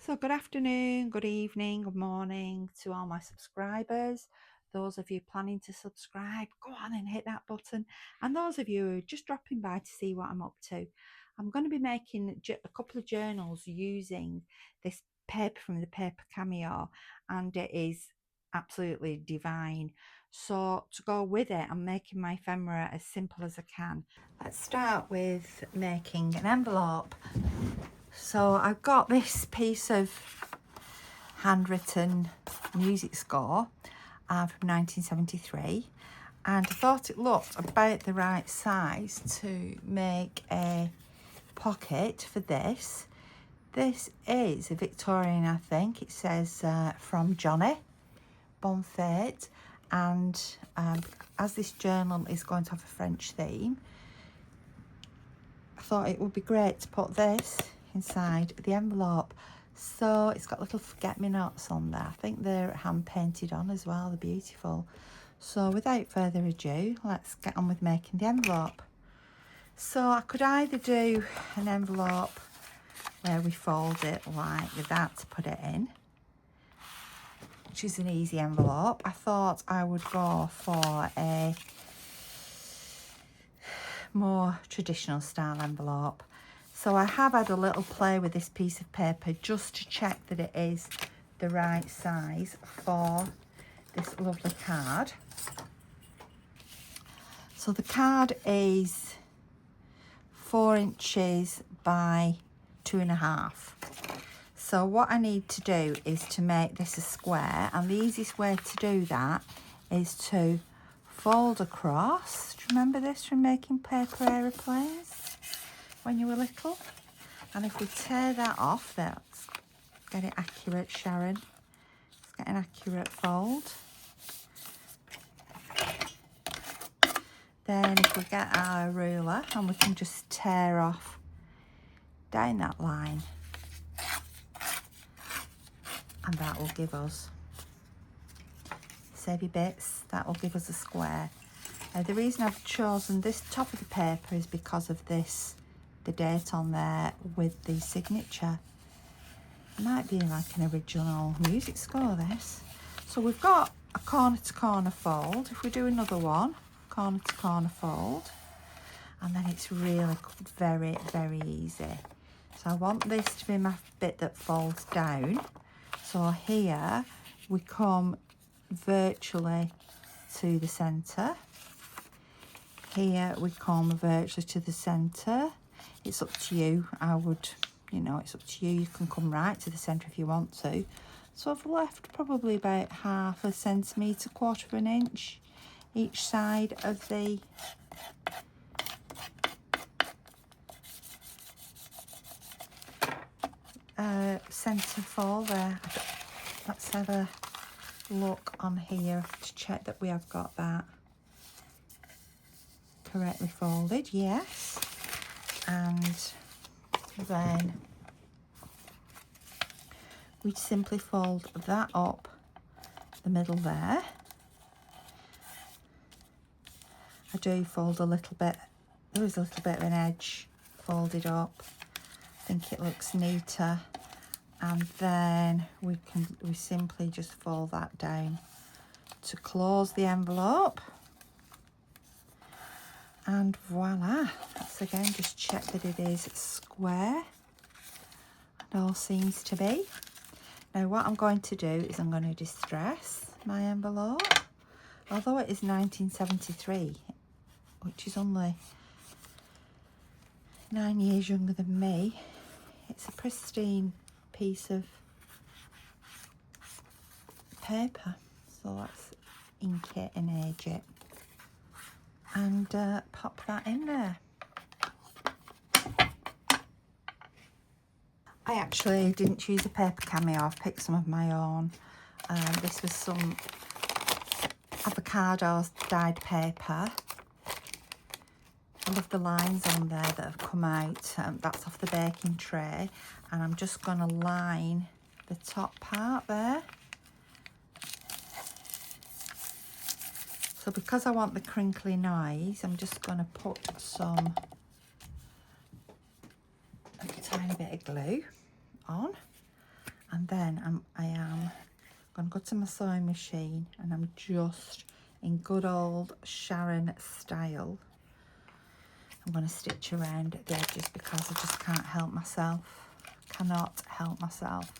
So good afternoon, good evening, good morning to all my subscribers. Those of you planning to subscribe, go on and hit that button. And those of you who are just dropping by to see what I'm up to, I'm going to be making a couple of journals using this paper from the Paper Cameo, and it is absolutely divine. So to go with it, I'm making my ephemera as simple as I can. Let's start with making an envelope. So I've got this piece of handwritten music score from 1973, and I thought it looked about the right size to make a pocket for this. This is a Victorian, I think. It says from Johnny Bonfait, and as this journal is going to have a French theme, I thought it would be great to put this inside the envelope. So it's got little forget-me-nots on there. I think they're hand painted on as well. They're beautiful. So without further ado, let's get on with making the envelope. So I could either do an envelope where we fold it like that to put it in, which is an easy envelope. I thought I would go for a more traditional style envelope. So I have had a little play with this piece of paper just to check that it is the right size for this lovely card. So the card is 4 inches by 2.5. So what I need to do is to make this a square, and the easiest way to do that is to fold across. Do you remember this from making paper aeroplanes when you were little? And if we tear that off, let's get it accurate, Sharon. Let's get an accurate fold. Then if we get our ruler, and we can just tear off down that line, and that will give us savvy bits. That will give us a square. The reason I've chosen this top of the paper is because of this, the date on there with the signature. It might be like an original music score, this. So we've got a corner to corner fold. If we do another one, corner to corner fold, and then it's really very, very easy. So I want this to be my bit that folds down. So here we come virtually to the centre. Here we come virtually to the centre. It's up to you. I would, it's up to you. You can come right to the centre if you want to. So I've left probably about 1/2 centimetre, 1/4 of an inch each side of the centre fold there. Let's have a look on here to check that we have got that correctly folded. Yes. And then we simply fold that up the middle there. I do fold a little bit, there is a little bit of an edge folded up. I think it looks neater. And then we simply just fold that down to close the envelope. And voila, that's again, just check that it is square. It all seems to be. Now what I'm going to do is I'm going to distress my envelope. Although it is 1973, which is only 9 years younger than me, it's a pristine piece of paper. So let's ink it and age it and pop that in there. I actually didn't choose a paper cameo. I've picked some of my own. This was some avocado dyed paper. I love the lines on there that have come out. That's off the baking tray, and I'm just going to line the top part there. So because I want the crinkly noise, I'm just going to put a tiny bit of glue on, And then I am going to go to my sewing machine, and I'm just, in good old Sharon style, I'm going to stitch around the edges because I just can't help myself. Cannot help myself.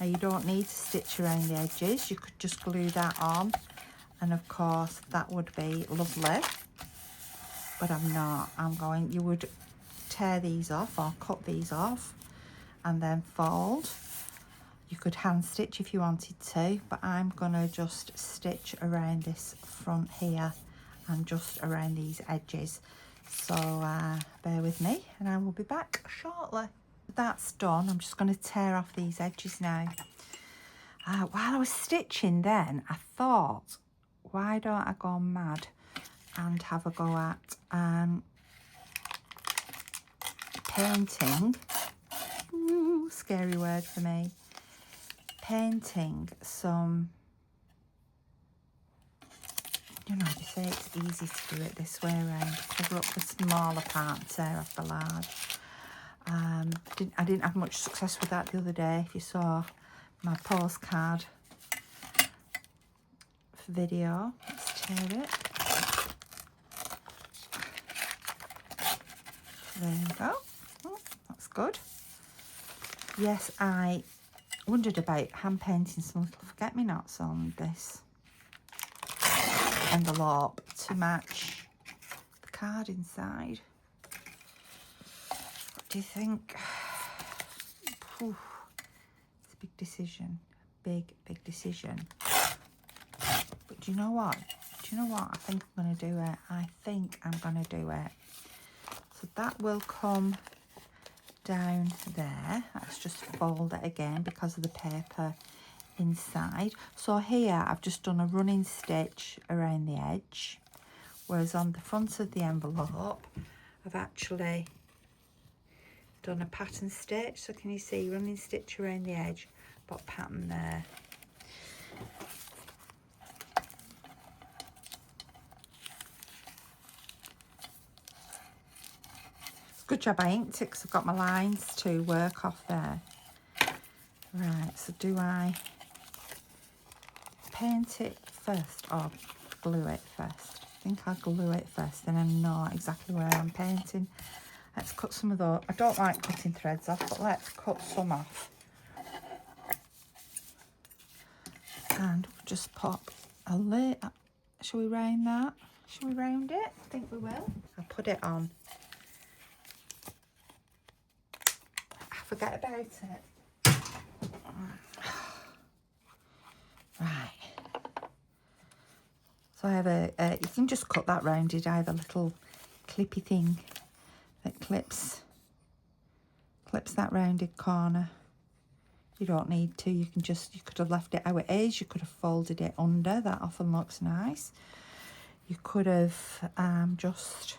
Now, you don't need to stitch around the edges. You could just glue that on, and of course that would be lovely. But I'm not. You would tear these off or cut these off and then fold. You could hand stitch if you wanted to, but I'm gonna just stitch around this front here and just around these edges. So bear with me and I will be back shortly. That's done. I'm just going to tear off these edges now. While I was stitching then, I thought, why don't I go mad and have a go at painting. Ooh, scary word for me. Painting some, you know, they say it's easy to do it this way around. Cover up the smaller part and tear off the large. I didn't have much success with that the other day. If you saw my postcard video, let's tear it. There we go. Oh, that's good. Yes, I wondered about hand painting some little forget-me-nots on this envelope to match the card inside. What do you think? Ooh, it's a big decision. Big decision. But do you know what? I think I'm going to do it. I think I'm going to do it. So that will come down there. Let's just fold it again because of the paper inside. So here I've just done a running stitch around the edge, whereas on the front of the envelope I've actually done a pattern stitch. So can you see, running stitch around the edge, but pattern there. Good job I inked it because I've got my lines to work off there. Right, so do I paint it first or glue it first? I think I'll glue it first, then I know exactly where I'm painting. Let's cut some of those. I don't like cutting threads off, but let's cut some off. And we'll just pop a lid. Shall we round that? Shall we round it? I think we will. I'll put it on. Forget about it. Right. So I have you can just cut that rounded. I have a little clippy thing that clips that rounded corner. You don't need to. You could have left it how it is. You could have folded it under. That often looks nice. You could have just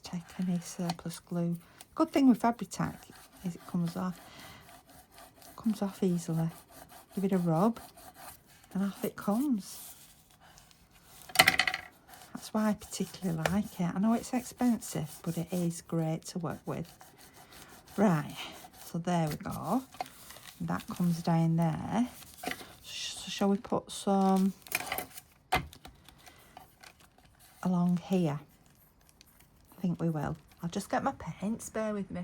take any surplus glue. Good thing with fabric tack is it comes off easily. Give it a rub and off it comes. That's why I particularly like it. I know it's expensive, but it is great to work with. Right, so there we go. That comes down there. So shall we put some along here? I think we will. I'll just get my paints, bear with me.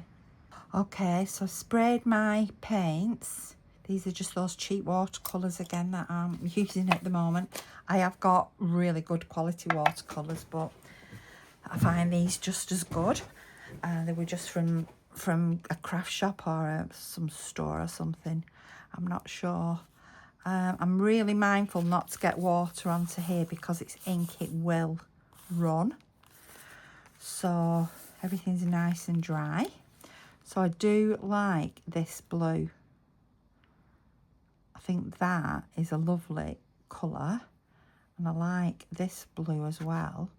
Okay, so I've sprayed my paints. These are just those cheap watercolours again that I'm using at the moment. I have got really good quality watercolours, but I find these just as good. They were just from a craft shop or some store or something. I'm not sure. I'm really mindful not to get water onto here because it's ink, it will run. So everything's nice and dry. So I do like this blue. I think that is a lovely colour. And I like this blue as well.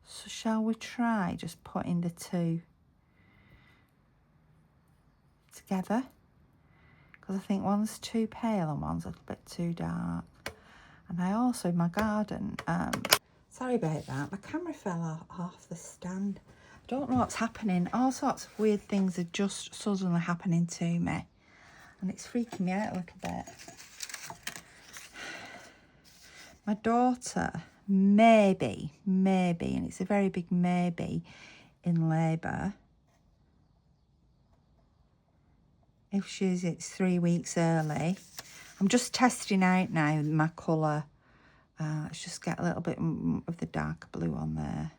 So shall we try just putting the two together? Because I think one's too pale and one's a little bit too dark. And I also, in my garden, sorry about that, my camera fell off the stand. I don't know what's happening. All sorts of weird things are just suddenly happening to me. And it's freaking me out a little bit. My daughter, maybe, and it's a very big maybe, in labour. If it's 3 weeks early. I'm just testing out now my colour. Let's just get a little bit of the darker blue on there.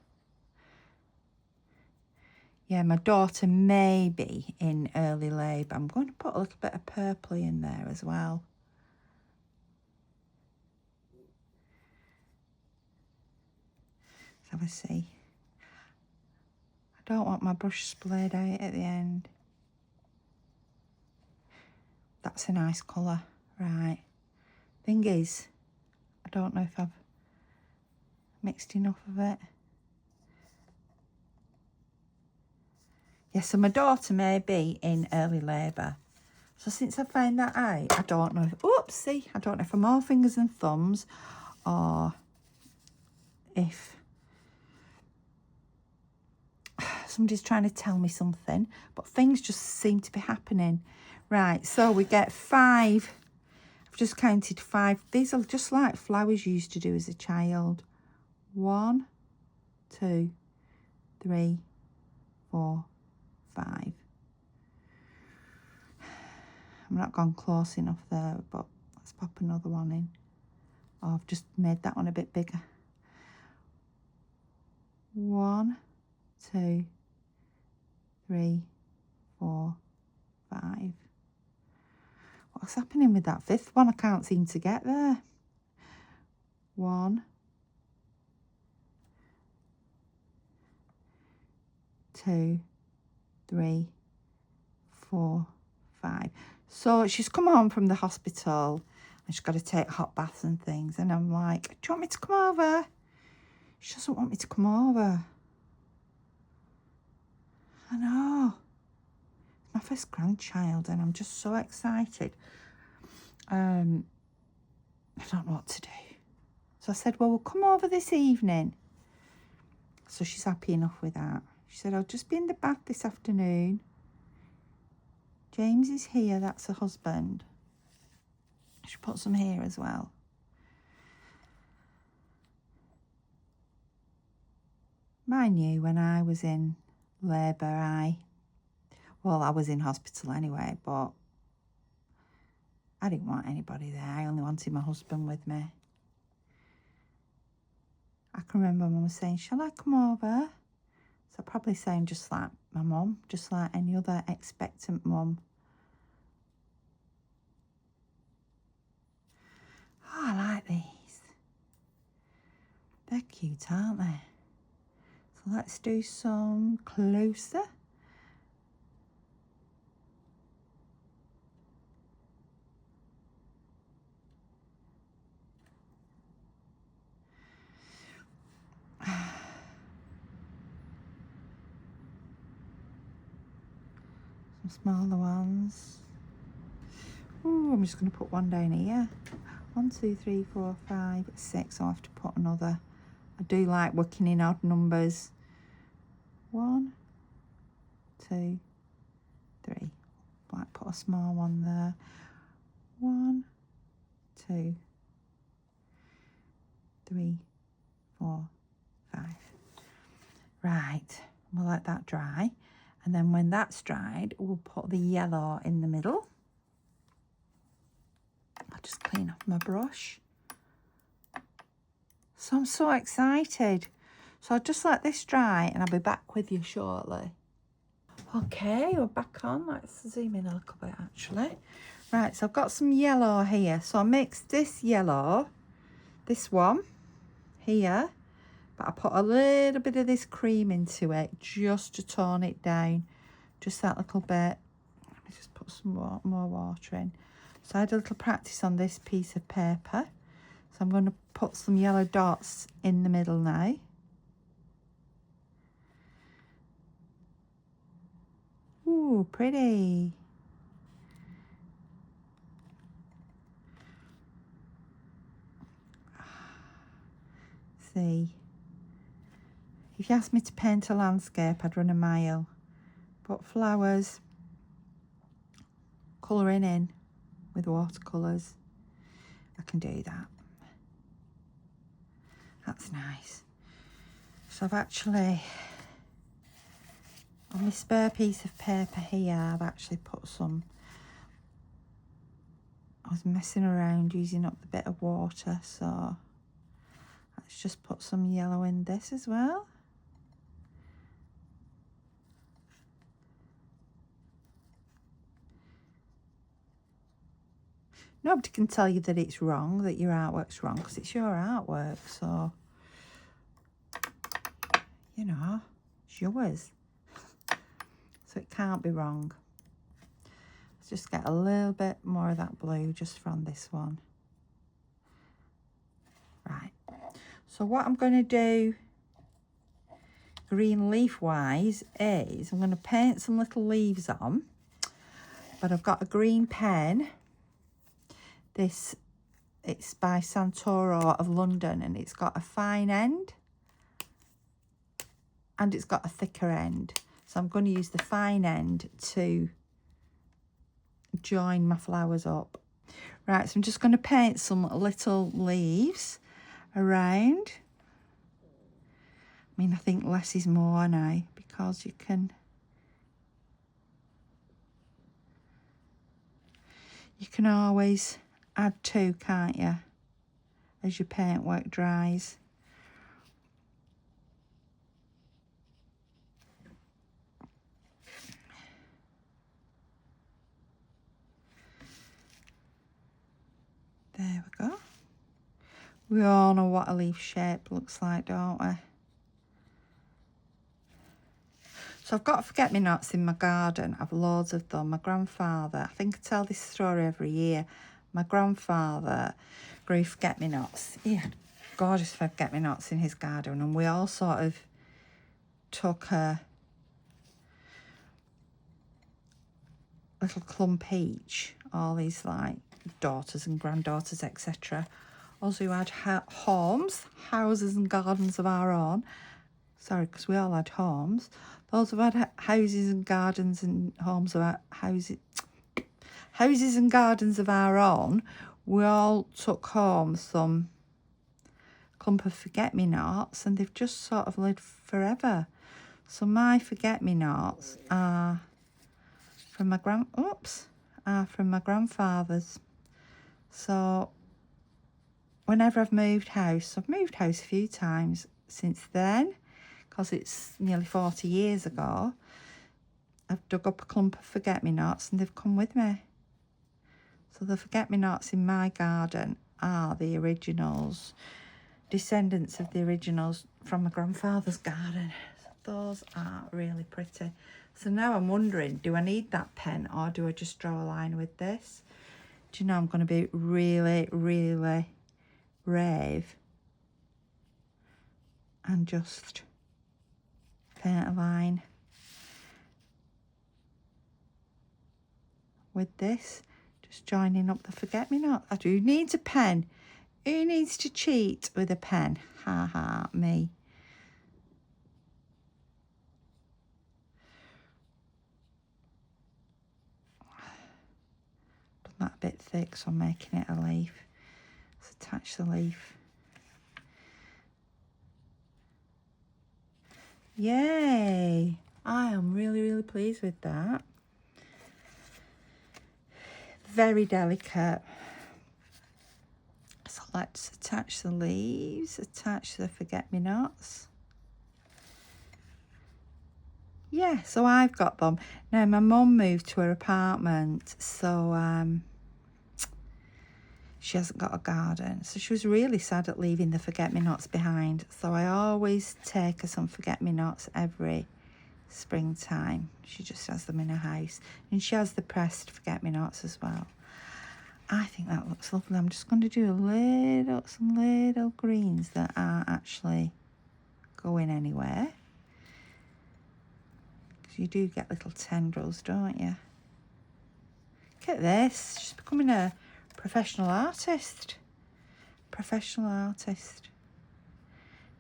Yeah, my daughter may be in early labour. I'm going to put a little bit of purple in there as well. Let's have a see. I don't want my brush splayed out at the end. That's a nice colour. Right. Thing is, I don't know if I've mixed enough of it. Yeah, so my daughter may be in early labour. So since I found that out, I don't know if, oopsie, I don't know if I'm all fingers and thumbs or if somebody's trying to tell me something, but things just seem to be happening. Right, so we get 5. I've just counted 5. These are just like flowers you used to do as a child. 1, 2, 3, 4, 5. I'm not gone close enough there, but let's pop another one in. Oh, I've just made that one a bit bigger. 1, 2, 3, 4, 5. What's happening with that 5th one? I can't seem to get there. 1, 2, 3, 4, 5. So she's come home from the hospital and she's got to take hot baths and things. And I'm like, do you want me to come over? She doesn't want me to come over. I know. It's my first grandchild and I'm just so excited. I don't know what to do. So I said, well, we'll come over this evening. So she's happy enough with that. She said, I'll just be in the bath this afternoon. James is here, that's her husband. I should put some here as well. Mind you, when I was in labour, I was in hospital anyway, but I didn't want anybody there. I only wanted my husband with me. I can remember Mum was saying, shall I come over? So probably saying just like my mum, just like any other expectant mum. Oh, I like these. They're cute, aren't they? So let's do some closer. Some smaller ones. Ooh, I'm just going to put one down here. 1, 2, 3, 4, 5, 6. I'll have to put another. I do like working in odd numbers. 1, 2, 3. Like put a small one there. 1, 2, 3, 4, 5. Right, we'll let that dry. And then when that's dried, we'll put the yellow in the middle. I'll just clean off my brush. So I'm so excited. So I'll just let this dry and I'll be back with you shortly. Okay, we're back on. Let's zoom in a little bit actually. Right, so I've got some yellow here. So I mixed this yellow, this one here, but I put a little bit of this cream into it just to tone it down. Just that little bit. Let me just put some more water in. So I had a little practice on this piece of paper. So I'm going to put some yellow dots in the middle now. Ooh, pretty. See, If you asked me to paint a landscape, I'd run a mile. But flowers, colouring in with watercolours, I can do that. That's nice. So I've actually, on my spare piece of paper here, I've actually put some, I was messing around using up the bit of water, so let's just put some yellow in this as well. Nobody can tell you that it's wrong, that your artwork's wrong, because it's your artwork, so, you know, it's yours. So it can't be wrong. Let's just get a little bit more of that blue just from this one. Right. So what I'm going to do green leaf wise is I'm going to paint some little leaves on, but I've got a green pen. This, it's by Santoro of London, and it's got a fine end and it's got a thicker end. So I'm going to use the fine end to join my flowers up. Right, so I'm just going to paint some little leaves around. I mean, I think less is more now, because you can always add to, can't you, as your paintwork dries. There we go. We all know what a leaf shape looks like, don't we? So I've got forget-me-nots in my garden. I've loads of them. My grandfather, I think I tell this story every year. My grandfather grew forget-me-nots. He had gorgeous forget-me-nots in his garden, and we all sort of took a little clump each, all these like daughters and granddaughters, etc. Us who had homes, houses and gardens of our own. Sorry, because we all had homes. Those who had houses and gardens and homes of our houses and gardens of our own, we all took home some clump of forget-me-nots, and they've just sort of lived forever. So my forget-me-nots are from my grandfather's. So whenever I've moved house a few times since then, because it's nearly 40 years ago, I've dug up a clump of forget-me-nots and they've come with me. So the forget-me-nots in my garden are the originals, descendants of the originals from my grandfather's garden. So those are really pretty. So now I'm wondering, do I need that pen, or do I just draw a line with this? Do you know, I'm going to be really, really brave and just paint a line with this, just joining up the forget-me-not. Who needs a pen? Who needs to cheat with a pen? Ha ha, me. Done that a bit thick, so I'm making it a leaf. Let's attach the leaf. Yay! I am really, really pleased with that. Very delicate. So let's attach the leaves, attach the forget-me-nots. Yeah, so I've got them. Now, my mum moved to her apartment, so she hasn't got a garden. So she was really sad at leaving the forget-me-nots behind. So I always take her some forget-me-nots every springtime. She just has them in her house. And she has the pressed forget-me-nots as well. I think that looks lovely. I'm just going to do some little greens that aren't actually going anywhere. Because you do get little tendrils, don't you? Look at this. She's becoming a professional artist.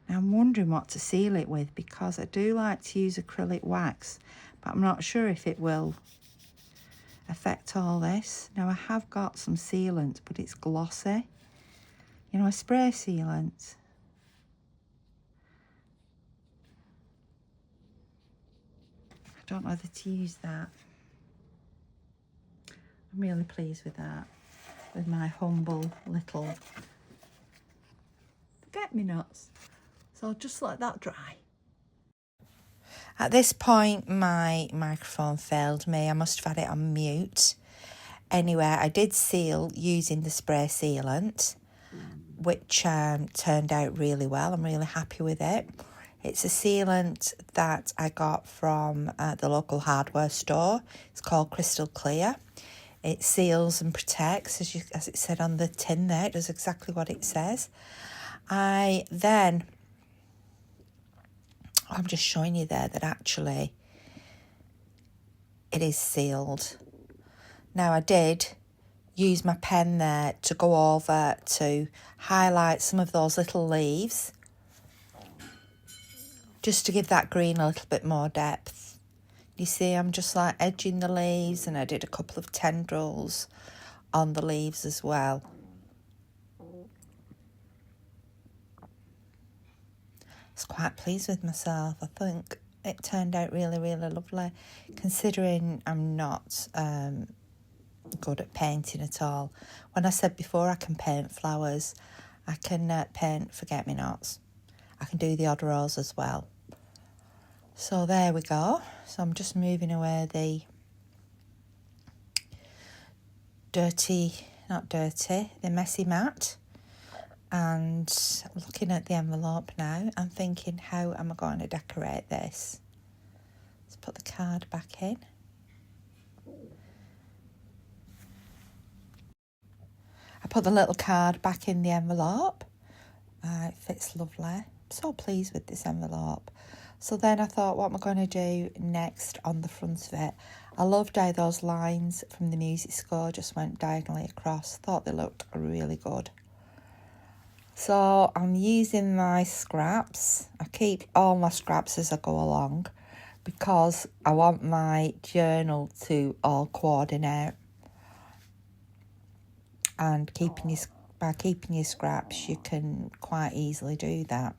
Now I'm wondering what to seal it with, because I do like to use acrylic wax, but I'm not sure if it will affect all this. Now I have got some sealant, but it's glossy. You know, a spray sealant. I don't know whether to use that. I'm really pleased with that, with my humble little forget-me-nots. So I'll just let that dry. At this point, my microphone failed me. I must have had it on mute. Anyway, I did seal using the spray sealant, which turned out really well. I'm really happy with it. It's a sealant that I got from the local hardware store. It's called Crystal Clear. It seals and protects, as it said on the tin there. It does exactly what it says. I'm just showing you there that actually it is sealed. Now I did use my pen there to go over to highlight some of those little leaves, just to give that green a little bit more depth. You see, I'm just like edging the leaves, and I did a couple of tendrils on the leaves as well. I was quite pleased with myself. I think it turned out really, really lovely, considering I'm not good at painting at all. When I said before I can paint flowers, I can paint forget-me-nots. I can do the odd rose as well. So there we go. So I'm just moving away the the messy mat, and looking at the envelope now and thinking, how am I going to decorate this? Let's put the card back in. I put the little card back in the envelope. It fits lovely. I'm so pleased with this envelope. So then I thought, what am I going to do next on the front of it? I loved how those lines from the music score just went diagonally across. Thought they looked really good. So I'm using my scraps. I keep all my scraps as I go along, because I want my journal to all coordinate. And by keeping your scraps, you can quite easily do that,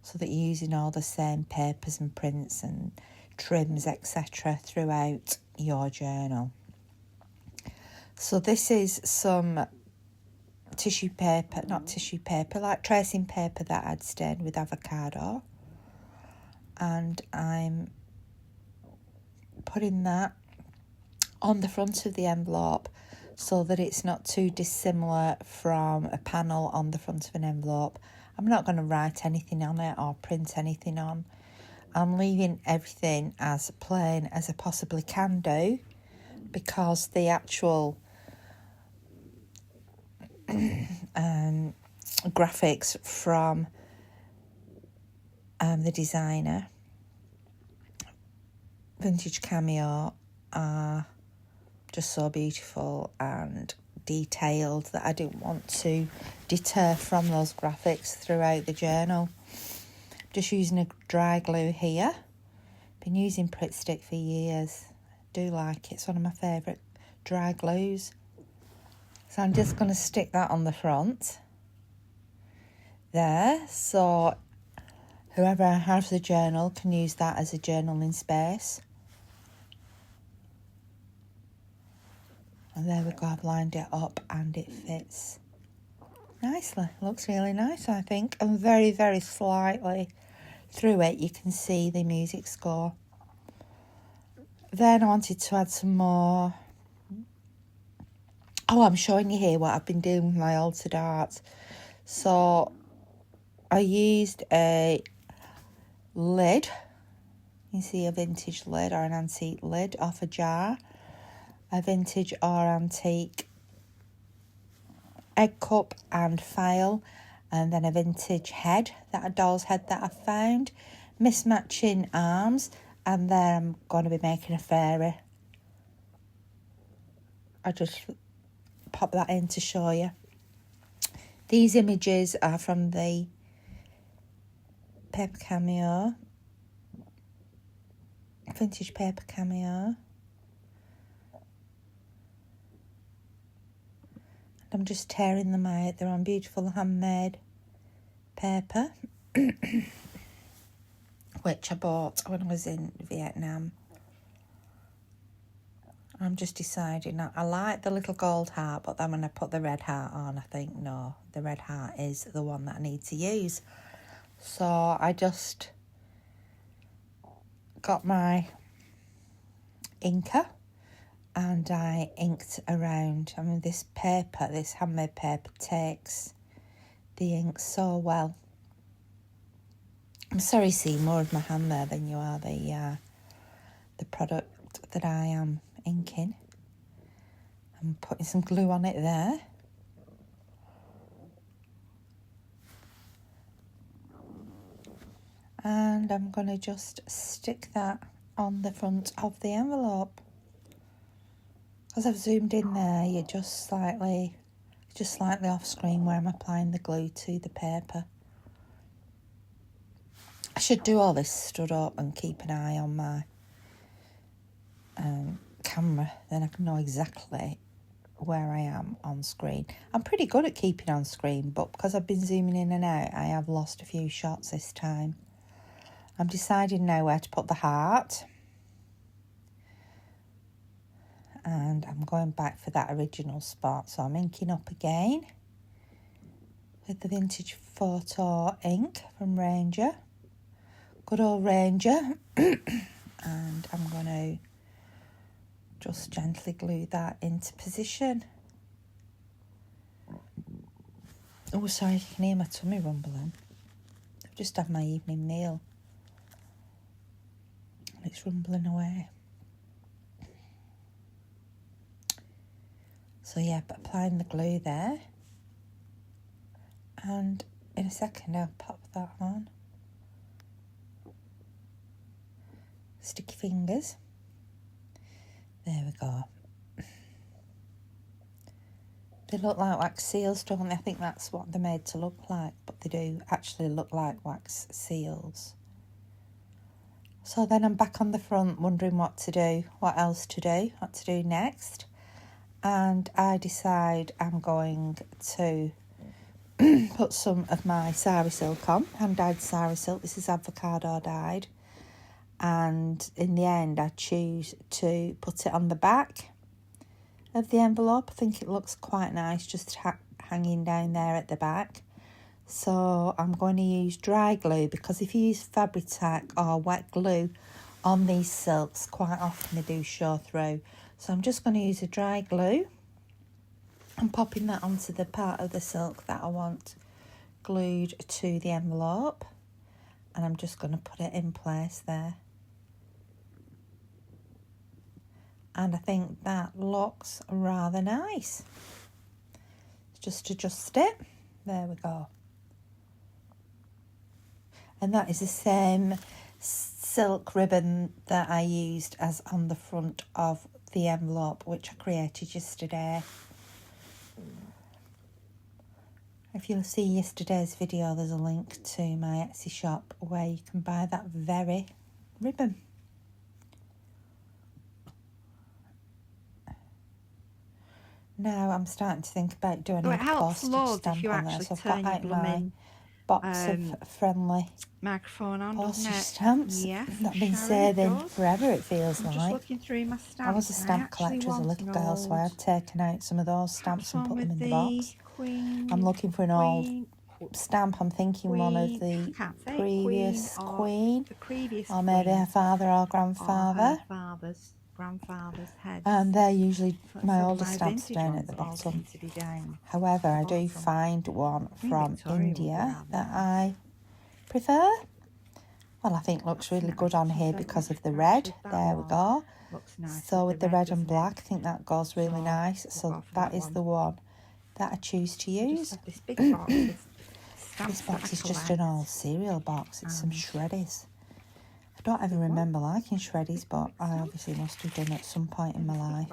so that you're using all the same papers and prints and trims, etc. throughout your journal. So this is some like tracing paper that I'd stained with avocado. And I'm putting that on the front of the envelope so that it's not too dissimilar from a panel on the front of an envelope. I'm not going to write anything on it or print anything on. I'm leaving everything as plain as I possibly can do, because the actual graphics from the designer, Vintage Cameo, are just so beautiful and detailed that I didn't want to deter from those graphics throughout the journal. Just using a dry glue here. Been using Pritt Stick for years. I do like it. It's one of my favourite dry glues. So I'm just going to stick that on the front there, so whoever has the journal can use that as a journaling space. And there we go, I've lined it up and it fits nicely. Looks really nice, I think. And very, very slightly through it you can see the music score. Then I wanted to add some more. Oh, I'm showing you here what I've been doing with my altered art. So I used a lid. You see a vintage lid or an antique lid off a jar. A vintage or antique egg cup and file, and then a vintage head, a doll's head that I found, mismatching arms, and then I'm going to be making a fairy. I just pop that in to show you. These images are from the paper cameo, vintage paper cameo. I'm just tearing them out. They're on beautiful handmade paper, which I bought when I was in Vietnam. I'm just deciding, I like the little gold heart, but then when I put the red heart on, I think, no, the red heart is the one that I need to use. So I just got my inker and I inked around. I mean, this paper, this handmade paper, takes the ink so well. I'm sorry, see more of my hand there than you are the product that I am inking. I'm putting some glue on it there. And I'm going to just stick that on the front of the envelope. As I've zoomed in there, you're just slightly off screen where I'm applying the glue to the paper. I should do all this stood up and keep an eye on my camera, then I can know exactly where I am on screen. I'm pretty good at keeping on screen, but because I've been zooming in and out, I have lost a few shots this time. I'm deciding now where to put the heart. And I'm going back for that original spot. So I'm inking up again with the vintage photo ink from Ranger. Good old Ranger. And I'm going to just gently glue that into position. Oh, sorry, you can hear my tummy rumbling. I've just had my evening meal. And it's rumbling away. So yeah, but applying the glue there. And in a second I'll pop that on. Sticky fingers. There we go. They look like wax seals, don't they? I think that's what they're made to look like, but they do actually look like wax seals. So then I'm back on the front wondering what to do, what to do next. And I decide I'm going to put some of my sari silk on, hand-dyed sari silk. This is avocado dyed. And in the end, I choose to put it on the back of the envelope. I think it looks quite nice, just hanging down there at the back. So I'm going to use dry glue, because if you use fabric tack or wet glue on these silks, quite often they do show through. So I'm just going to use a dry glue and popping that onto the part of the silk that I want glued to the envelope. And I'm just going to put it in place there. And I think that looks rather nice. Just adjust it. There we go. And that is the same silk ribbon that I used as on the front of the envelope, which I created yesterday. If you'll see yesterday's video, there's a link to my Etsy shop where you can buy that very ribbon. Now I'm starting to think about doing a postage stamp on there. So I've got out my box of friendly microphone on, postage stamps that I've been saving forever, it feels like. Just looking through my stamps. I was a stamp collector as a little girl, so I have taken out some of those stamps and put them in the box. I'm looking for an old stamp. I'm thinking one of the previous queen, or maybe her father or grandfather. Grandfather's head. And they're usually my older stamps down at the bottom. However, I do find one from India that I prefer. Well, I think looks really good on here because of the red. There we go. So with the red and black, I think that goes really nice. So that is the one that I choose to use. This box is just an old cereal box. It's some shreddies. I don't ever remember liking shreddies, but I obviously must have done at some point in my life.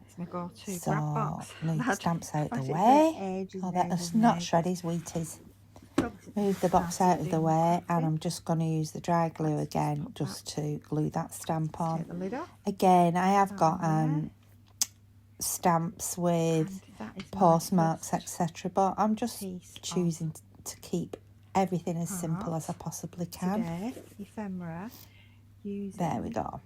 It's my go-to so grab box. move stamps out the way. Oh, that's not shreddies, Wheaties. move the box out of the way, and I'm just going to use the dry glue again just to glue that stamp on. Take the lid off. Again, I have got stamps with postmarks, etc., but I'm just choosing to keep everything as simple as I possibly can. Today, Ephemera. There we go.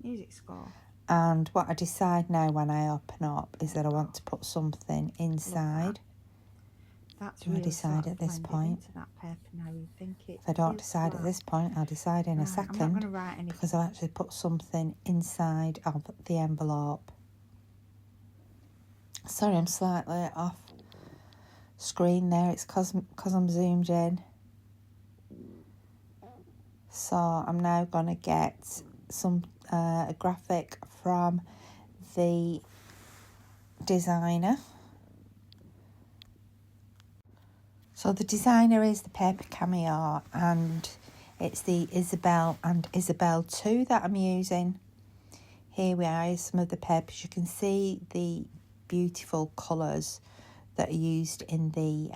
Music score. And what I decide now when I open up is that I want to put something inside. That's really I decide at this point. That paper now. You think it if I don't decide flat. at this point, I'll decide in a second. I'm not going to write anything. Because I've actually put something inside of the envelope. Sorry, I'm slightly off screen there. It's because I'm zoomed in. So I'm now going to get some a graphic from the designer. So the designer is the Paper Cameo, and it's the Isabel and Isabel 2 that I'm using. Here we are, some of the papers. You can see the beautiful colours that are used in the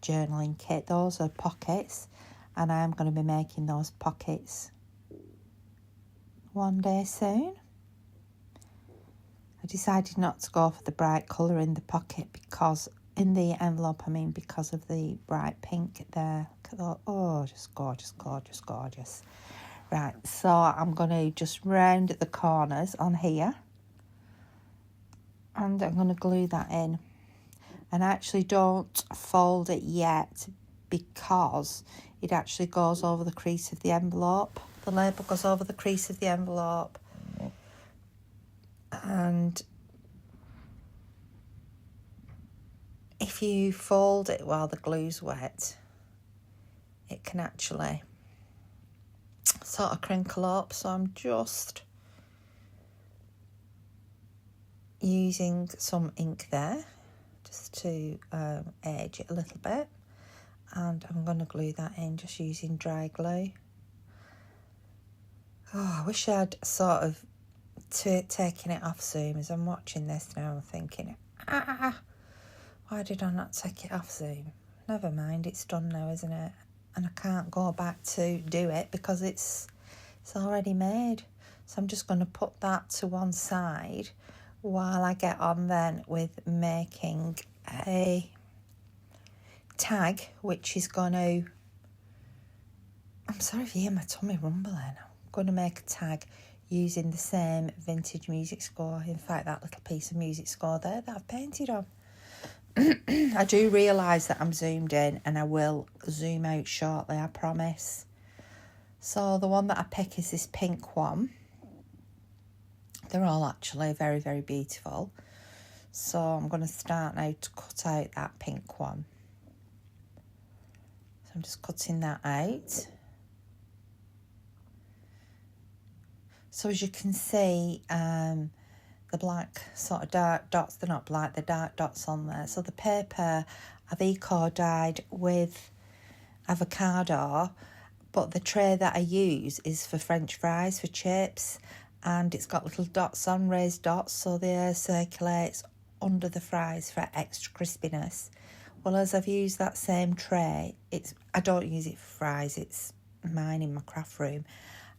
journaling kit. Those are pockets, and I'm going to be making those pockets one day soon. I decided not to go for the bright colour in the pocket because in the envelope, because of the bright pink there. Look at that. Oh, just gorgeous, gorgeous, gorgeous. Right, so I'm going to just round at the corners on here, and I'm going to glue that in. And I actually don't fold it yet because it actually goes over the crease of the envelope. The label goes over the crease of the envelope, and if you fold it while the glue's wet, it can actually sort of crinkle up. So I'm just using some ink there just to edge it a little bit, and I'm going to glue that in just using dry glue. Oh, I wish I'd sort of taken it off Zoom. As I'm watching this now, I'm thinking, why did I not take it off Zoom? Never mind, it's done now, isn't it? And I can't go back to do it because it's already made. So I'm just going to put that to one side while I get on then with making a tag, which is going to... I'm sorry if you hear my tummy rumbling. I'm going to make a tag using the same vintage music score. In fact, that little piece of music score there that I've painted on. I do realise that I'm zoomed in, and I will zoom out shortly, I promise. So the one that I pick is this pink one. They're all actually very, very beautiful. So I'm going to start now to cut out that pink one. So I'm just cutting that out. So as you can see, the black sort of dark dots, they're not black, they're dark dots on there. So the paper I've eco-dyed with avocado, but the tray that I use is for French fries, for chips, and it's got little dots on, raised dots, so the air circulates under the fries for extra crispiness. Well, as I've used that same tray, I don't use it for fries, it's mine in my craft room.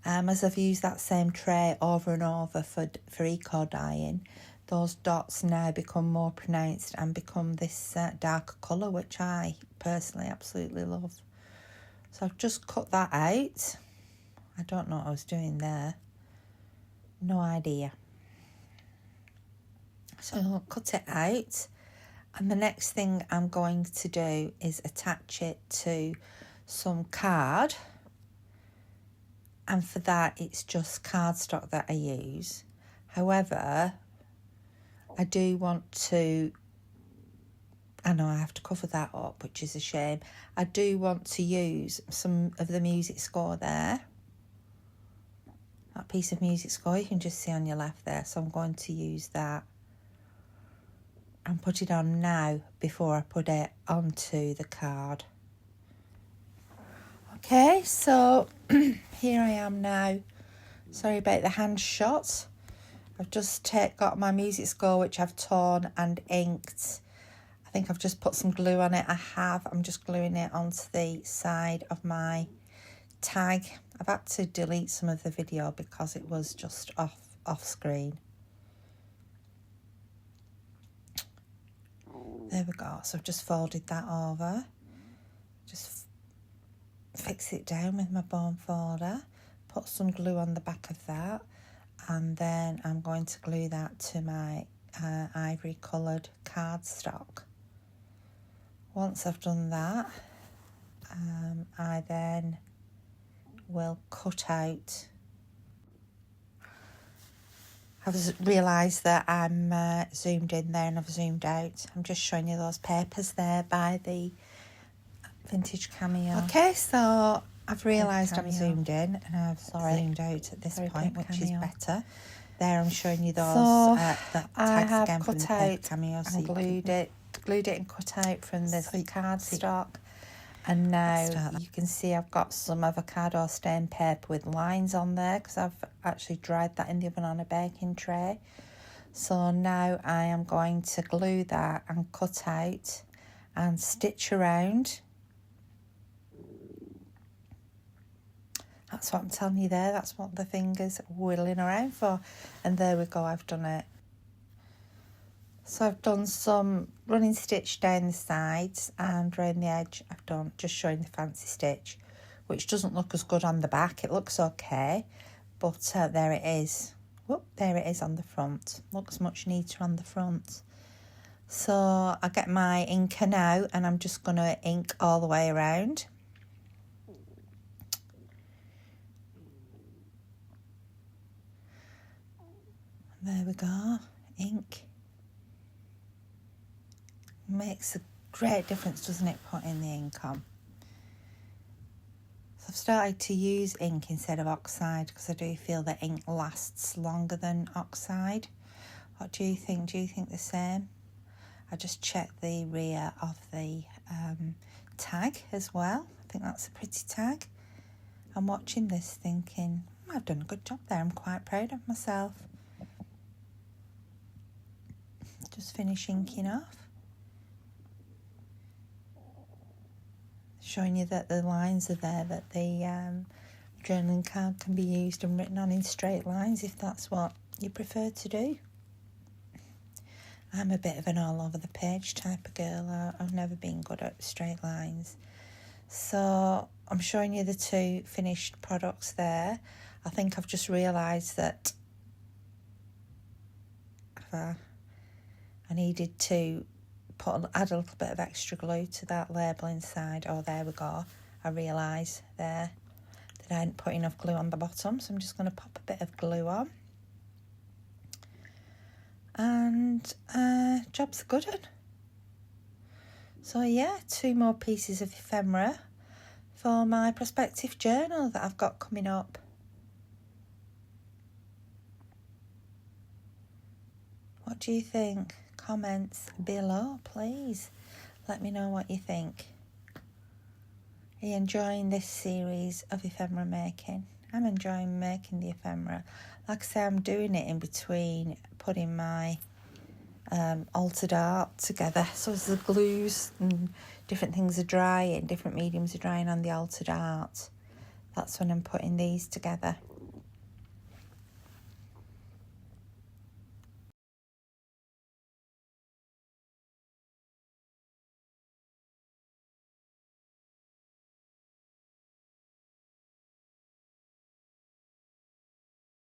As I've used that same tray over and over for eco-dyeing, those dots now become more pronounced and become this darker colour, which I personally absolutely love. So I've just cut that out. I don't know what I was doing there. No idea. So I'll cut it out. And the next thing I'm going to do is attach it to some card. And for that, it's just cardstock that I use. However, I do want to... I know I have to cover that up, which is a shame. I do want to use some of the music score there. That piece of music score you can just see on your left there. So I'm going to use that and put it on now before I put it onto the card. Okay, so here I am now. Sorry about the hand shot. I've just got my music score, which I've torn and inked, think I've just put some glue on it. I'm just gluing it onto the side of my tag. I've had to delete some of the video because it was just off screen. There we go. So I've just folded that over. Just fix it down with my bone folder. Put some glue on the back of that. And then I'm going to glue that to my ivory coloured cardstock. Once I've done that, I then will cut out. I've realised that I'm zoomed in there and I've zoomed out. I'm just showing you those papers there by the Vintage Cameo. Okay, so I've realised I'm zoomed in and I've zoomed out at this point, which is better. There I'm showing you those the tags again from the paper Cameo. So and glued it and cut out from the cardstock. And now you can see I've got some avocado stained paper with lines on there because I've actually dried that in the oven on a baking tray. So now I am going to glue that and cut out and stitch around. That's what I'm telling you there. That's what the finger's whittling around for. And there we go, I've done it. So I've done some running stitch down the sides and around the edge I've done just showing the fancy stitch, which doesn't look as good on the back. It looks okay, but there it is. Whoop, there it is on the front. Looks much neater on the front. So I get my inker now and I'm just going to ink all the way around. There we go, ink. Makes a great difference, doesn't it, putting the ink on? So I've started to use ink instead of oxide because I do feel that ink lasts longer than oxide. What do you think? Do you think the same? I just checked the rear of the tag as well. I think that's a pretty tag. I'm watching this thinking, I've done a good job there. I'm quite proud of myself. Just finish inking off. Showing you that the lines are there, that the journaling card can be used and written on in straight lines if that's what you prefer to do. I'm a bit of an all over the page type of girl. I've never been good at straight lines. So I'm showing you the two finished products there. I think I've just realised that I needed to add a little bit of extra glue to that label inside. Oh, there we go. I realise there that I hadn't put enough glue on the bottom, so I'm just going to pop a bit of glue on. And job's good one. So yeah, 2 more pieces of ephemera for my prospective journal that I've got coming up. What do you think? Comments below, please. Let me know what you think. Are you enjoying this series of ephemera making? I'm enjoying making the ephemera. Like I say, I'm doing it in between putting my altered art together. So as the glues and different things are drying, different mediums are drying on the altered art, that's when I'm putting these together.